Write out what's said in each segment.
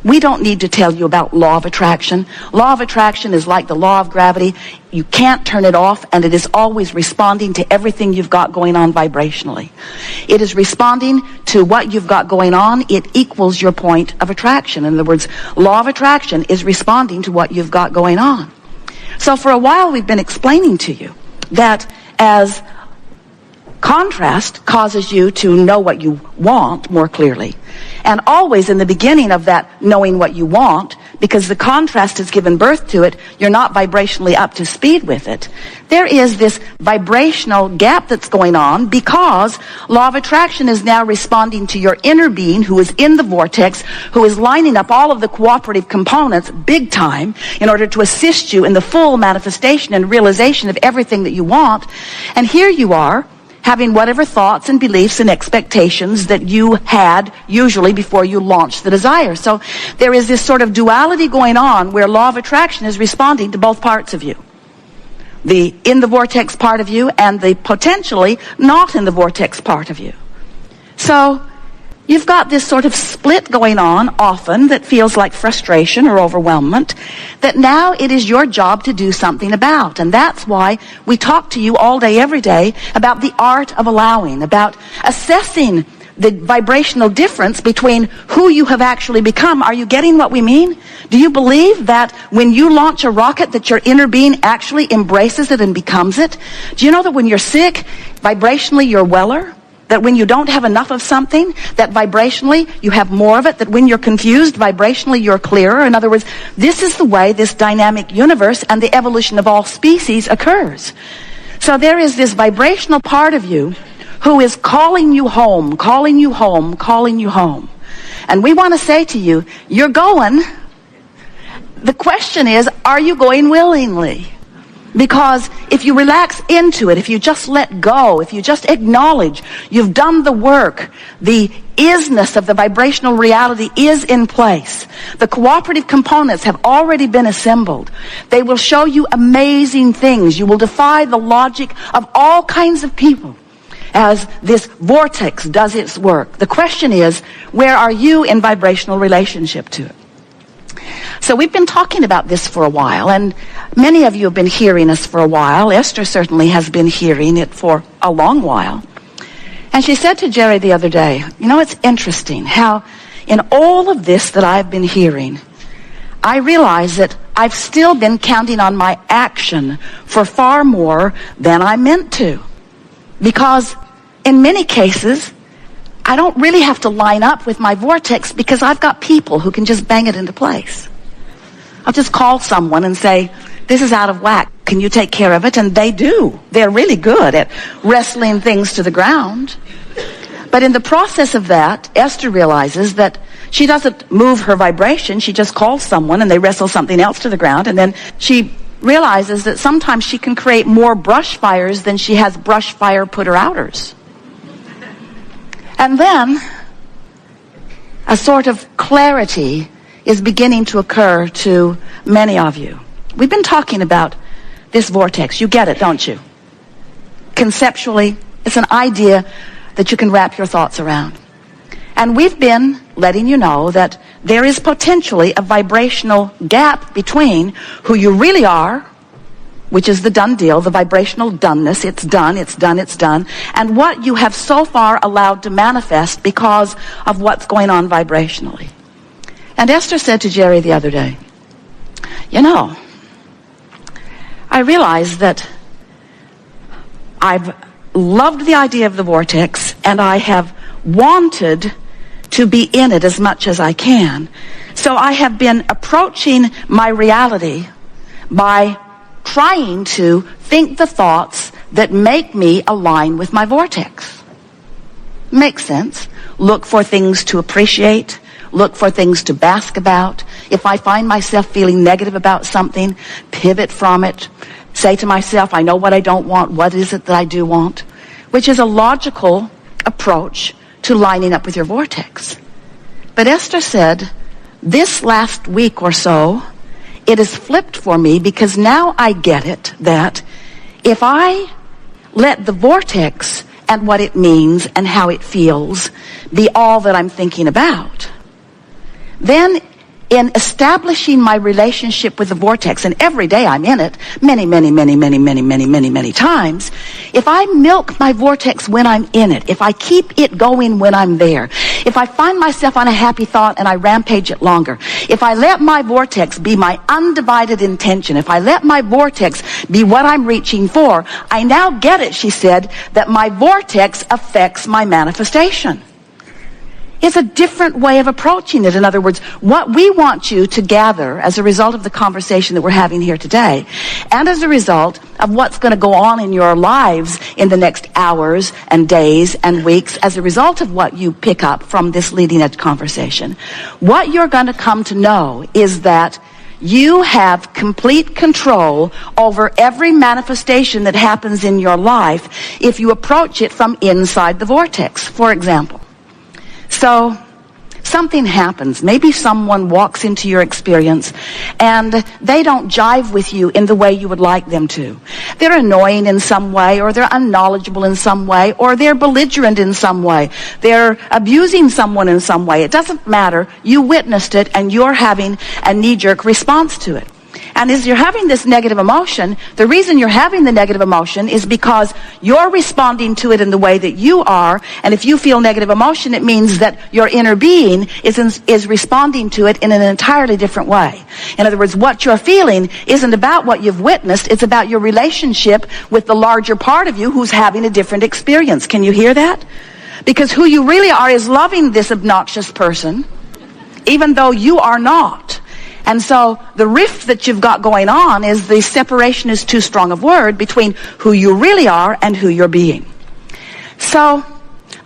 We don't need to tell you about law of attraction. Law of attraction is like the law of gravity. You can't turn it off, and it is always responding to everything you've got going on vibrationally. It is responding to what you've got going on. It equals your point of attraction. In other words, law of attraction is responding to what you've got going on. So for a while we've been explaining to you that as contrast causes you to know what you want more clearly. And always in the beginning of that knowing what you want, because the contrast has given birth to it, you're not vibrationally up to speed with it. There is this vibrational gap that's going on because law of attraction is now responding to your inner being who is in the vortex, who is lining up all of the cooperative components big time in order to assist you in the full manifestation and realization of everything that you want. And here you are, having whatever thoughts and beliefs and expectations that you had usually before you launched the desire. So there is this sort of duality going on where law of attraction is responding to both parts of you. The in the vortex part of you and the potentially not in the vortex part of you. So you've got this sort of split going on often that feels like frustration or overwhelmment that now it is your job to do something about. And that's why we talk to you all day, every day about the art of allowing, about assessing the vibrational difference between who you have actually become. Are you getting what we mean? Do you believe that when you launch a rocket that your inner being actually embraces it and becomes it? Do you know that when you're sick, vibrationally you're weller? That when you don't have enough of something, that vibrationally you have more of it, that when you're confused, vibrationally you're clearer. In other words, this is the way this dynamic universe and the evolution of all species occurs. So there is this vibrational part of you who is calling you home, calling you home, calling you home. And we want to say to you, you're going. The question is, are you going willingly? Because if you relax into it, if you just let go, if you just acknowledge you've done the work, the isness of the vibrational reality is in place. The cooperative components have already been assembled. They will show you amazing things. You will defy the logic of all kinds of people as this vortex does its work. The question is, where are you in vibrational relationship to it? So we've been talking about this for a while, and many of you have been hearing us for a while. Esther certainly has been hearing it for a long while. And she said to Jerry the other day, you know, it's interesting how in all of this that I've been hearing, I realize that I've still been counting on my action for far more than I meant to. Because in many cases, I don't really have to line up with my vortex because I've got people who can just bang it into place. I'll just call someone and say, this is out of whack. Can you take care of it? And they do. They're really good at wrestling things to the ground. But in the process of that, Esther realizes that she doesn't move her vibration. She just calls someone and they wrestle something else to the ground. And then she realizes that sometimes she can create more brush fires than she has brush fire putter-outers. And then a sort of clarity is beginning to occur to many of you. We've been talking about this vortex. You get it, don't you? Conceptually, it's an idea that you can wrap your thoughts around. And we've been letting you know that there is potentially a vibrational gap between who you really are, which is the done deal, the vibrational doneness, it's done, it's done, it's done, and what you have so far allowed to manifest because of what's going on vibrationally. And Esther said to Jerry the other day, you know, I realize that I've loved the idea of the vortex and I have wanted to be in it as much as I can. So I have been approaching my reality by trying to think the thoughts that make me align with my vortex. Makes sense. Look for things to appreciate. Look for things to bask about. If I find myself feeling negative about something, pivot from it. Say to myself, I know what I don't want. What is it that I do want? Which is a logical approach to lining up with your vortex. But Esther said, this last week or so, it has flipped for me because now I get it that if I let the vortex and what it means and how it feels be all that I'm thinking about, then in establishing my relationship with the vortex, and every day I'm in it, many times, if I milk my vortex when I'm in it, if I keep it going when I'm there, if I find myself on a happy thought and I rampage it longer, if I let my vortex be my undivided intention, if I let my vortex be what I'm reaching for, I now get it, she said, that my vortex affects my manifestation. It's a different way of approaching it. In other words, what we want you to gather as a result of the conversation that we're having here today, and as a result of what's going to go on in your lives in the next hours and days and weeks, as a result of what you pick up from this leading edge conversation, what you're going to come to know is that you have complete control over every manifestation that happens in your life if you approach it from inside the vortex. For example, so something happens. Maybe someone walks into your experience and they don't jive with you in the way you would like them to. They're annoying in some way, or they're unknowledgeable in some way, or they're belligerent in some way. They're abusing someone in some way. It doesn't matter. You witnessed it and you're having a knee-jerk response to it. And as you're having this negative emotion, the reason you're having the negative emotion is because you're responding to it in the way that you are. And if you feel negative emotion, it means that your inner being is responding to it in an entirely different way. In other words, what you're feeling isn't about what you've witnessed. It's about your relationship with the larger part of you who's having a different experience. Can you hear that? Because who you really are is loving this obnoxious person, even though you are not. And so the rift that you've got going on is the separation is too strong a word between who you really are and who you're being. So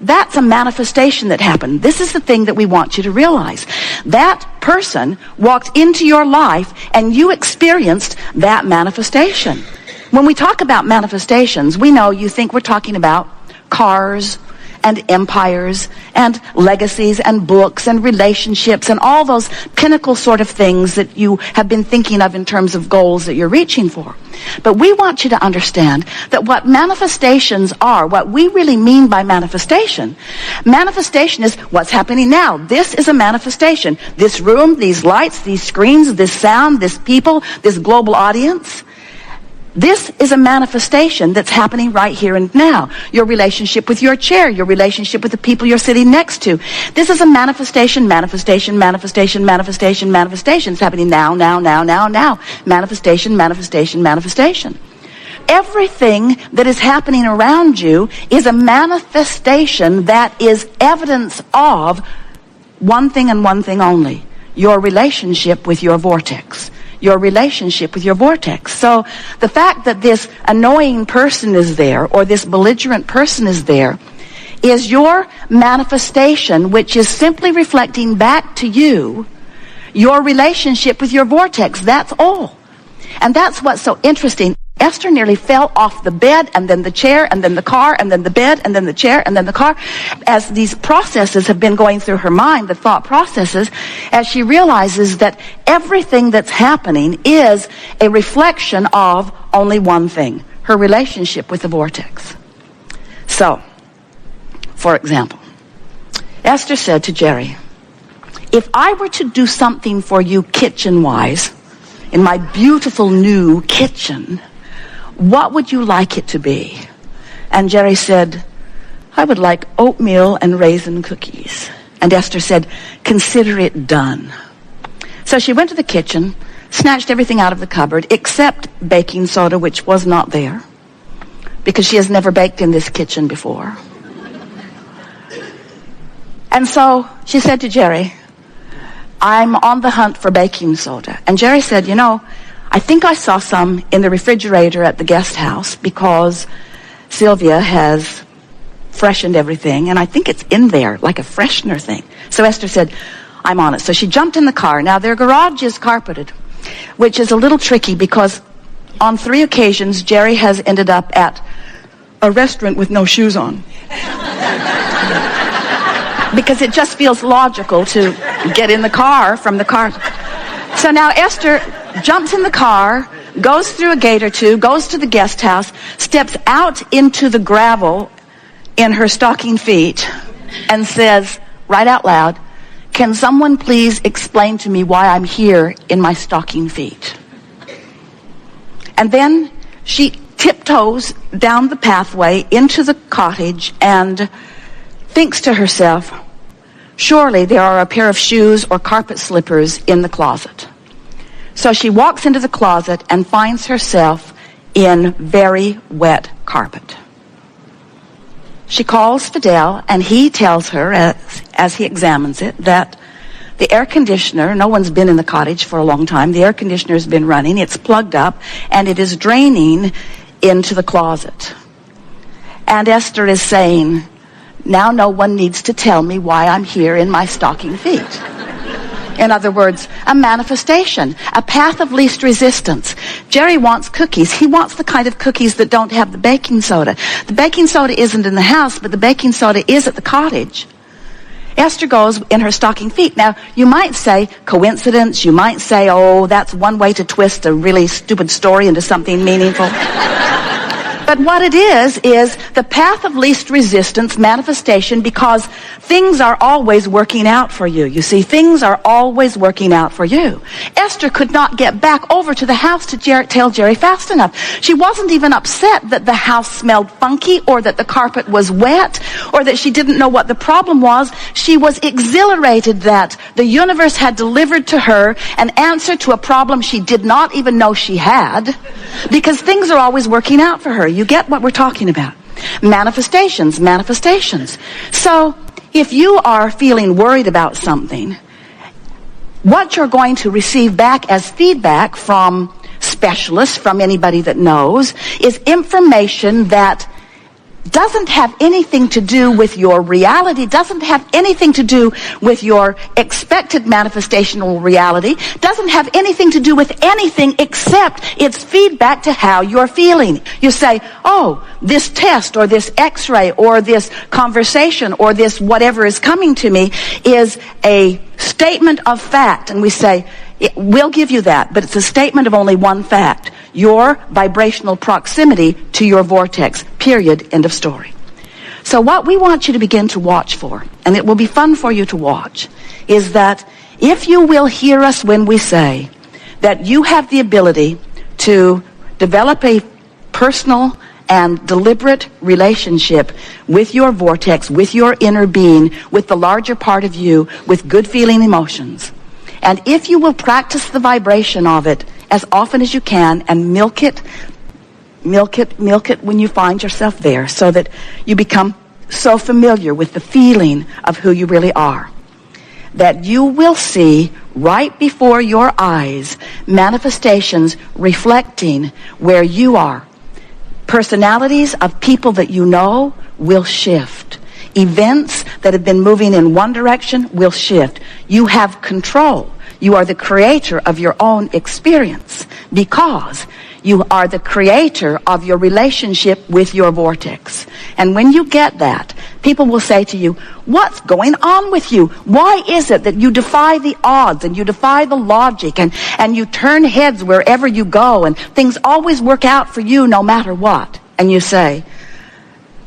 that's a manifestation that happened. This is the thing that we want you to realize. That person walked into your life and you experienced that manifestation. When we talk about manifestations, we know you think we're talking about cars and empires and legacies and books and relationships and all those pinnacle sort of things that you have been thinking of in terms of goals that you're reaching for. But we want you to understand that what manifestations are, what we really mean by manifestation is what's happening now. This is a manifestation. This room, these lights, these screens, this sound, this people, this global audience. This is a manifestation that's happening right here and now. Your relationship with your chair, your relationship with the people you're sitting next to. This is a manifestation. It's happening now. Manifestation. Everything that is happening around you is a manifestation that is evidence of one thing and one thing only: your relationship with your vortex. Your relationship with your vortex. So the fact that this annoying person is there, or this belligerent person is there, is your manifestation, which is simply reflecting back to you your relationship with your vortex. That's all. And that's what's so interesting. Esther nearly fell off the bed, and then the chair, and then the car, and then the bed, and then the chair, and then the car. As these processes have been going through her mind, the thought processes, as she realizes that everything that's happening is a reflection of only one thing: her relationship with the vortex. So, for example, Esther said to Jerry, if I were to do something for you kitchen-wise, in my beautiful new kitchen, what would you like it to be? And Jerry said, I would like oatmeal and raisin cookies. And Esther said, consider it done. So she went to the kitchen, snatched everything out of the cupboard except baking soda, which was not there, because she has never baked in this kitchen before. And so she said to Jerry, I'm on the hunt for baking soda. And Jerry said, I think I saw some in the refrigerator at the guest house, because Sylvia has freshened everything, and I think it's in there, like a freshener thing. So Esther said, I'm on it. So she jumped in the car. Now, their garage is carpeted, which is a little tricky, because on 3 occasions, Jerry has ended up at a restaurant with no shoes on. Because it just feels logical to get in the car from the car. So now Esther jumps in the car, goes through a gate or two, goes to the guest house, steps out into the gravel in her stocking feet, and says, right out loud, can someone please explain to me why I'm here in my stocking feet? And then she tiptoes down the pathway into the cottage and thinks to herself, surely there are a pair of shoes or carpet slippers in the closet. So she walks into the closet and finds herself in very wet carpet. She calls Fidel, and he tells her, as he examines it, that the air conditioner, no one's been in the cottage for a long time, the air conditioner's been running, it's plugged up, and it is draining into the closet. And Esther is saying, now no one needs to tell me why I'm here in my stocking feet. In other words, a manifestation, a path of least resistance. Jerry wants cookies. He wants the kind of cookies that don't have the baking soda. The baking soda isn't in the house, but the baking soda is at the cottage. Esther goes in her stocking feet. Now, you might say coincidence. You might say, oh, that's one way to twist a really stupid story into something meaningful. But what it is the path of least resistance manifestation, because things are always working out for you. You see, things are always working out for you. Esther could not get back over to the house to tell Jerry fast enough. She wasn't even upset that the house smelled funky or that the carpet was wet or that she didn't know what the problem was. She was exhilarated that the universe had delivered to her an answer to a problem she did not even know she had, because things are always working out for her. You get what we're talking about. Manifestations. So, if you are feeling worried about something, what you're going to receive back as feedback from specialists, from anybody that knows, is information that doesn't have anything to do with your reality, doesn't have anything to do with your expected manifestational reality, doesn't have anything to do with anything except it's feedback to how you're feeling. You say, oh, this test or this x-ray or this conversation or this whatever is coming to me is a statement of fact. And we say, we'll give you that, but it's a statement of only one fact: your vibrational proximity to your vortex, period, end of story. So what we want you to begin to watch for, and it will be fun for you to watch, is that if you will hear us when we say that you have the ability to develop a personal and deliberate relationship with your vortex, with your inner being, with the larger part of you, with good feeling emotions. And if you will practice the vibration of it as often as you can and milk it when you find yourself there, so that you become so familiar with the feeling of who you really are, that you will see right before your eyes manifestations reflecting where you are. Personalities of people that you know will shift. Events that have been moving in one direction will shift. You have control. You are the creator of your own experience, because you are the creator of your relationship with your vortex. And when you get that, people will say to you, what's going on with you? Why is it that you defy the odds and you defy the logic and you turn heads wherever you go and things always work out for you no matter what? And you say,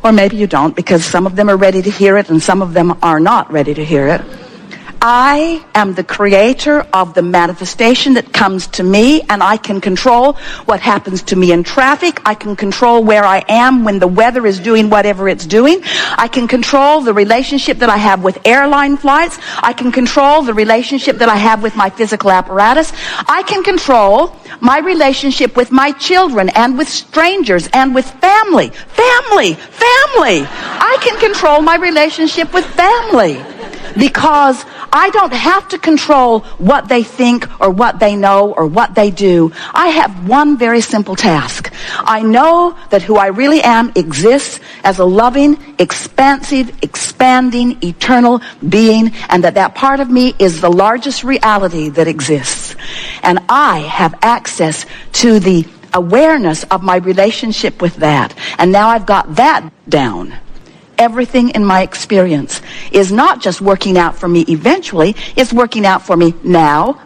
or maybe you don't, because some of them are ready to hear it and some of them are not ready to hear it. I am the creator of the manifestation that comes to me, and I can control what happens to me in traffic. I can control where I am when the weather is doing whatever it's doing. I can control the relationship that I have with airline flights. I can control the relationship that I have with my physical apparatus. I can control my relationship with my children and with strangers and with family. Family! I can control my relationship with family, because I don't have to control what they think or what they know or what they do. I have one very simple task. I know that who I really am exists as a loving, expansive, expanding, eternal being, and that part of me is the largest reality that exists. And I have access to the awareness of my relationship with that. And now I've got that down. Everything in my experience is not just working out for me eventually, it's working out for me now.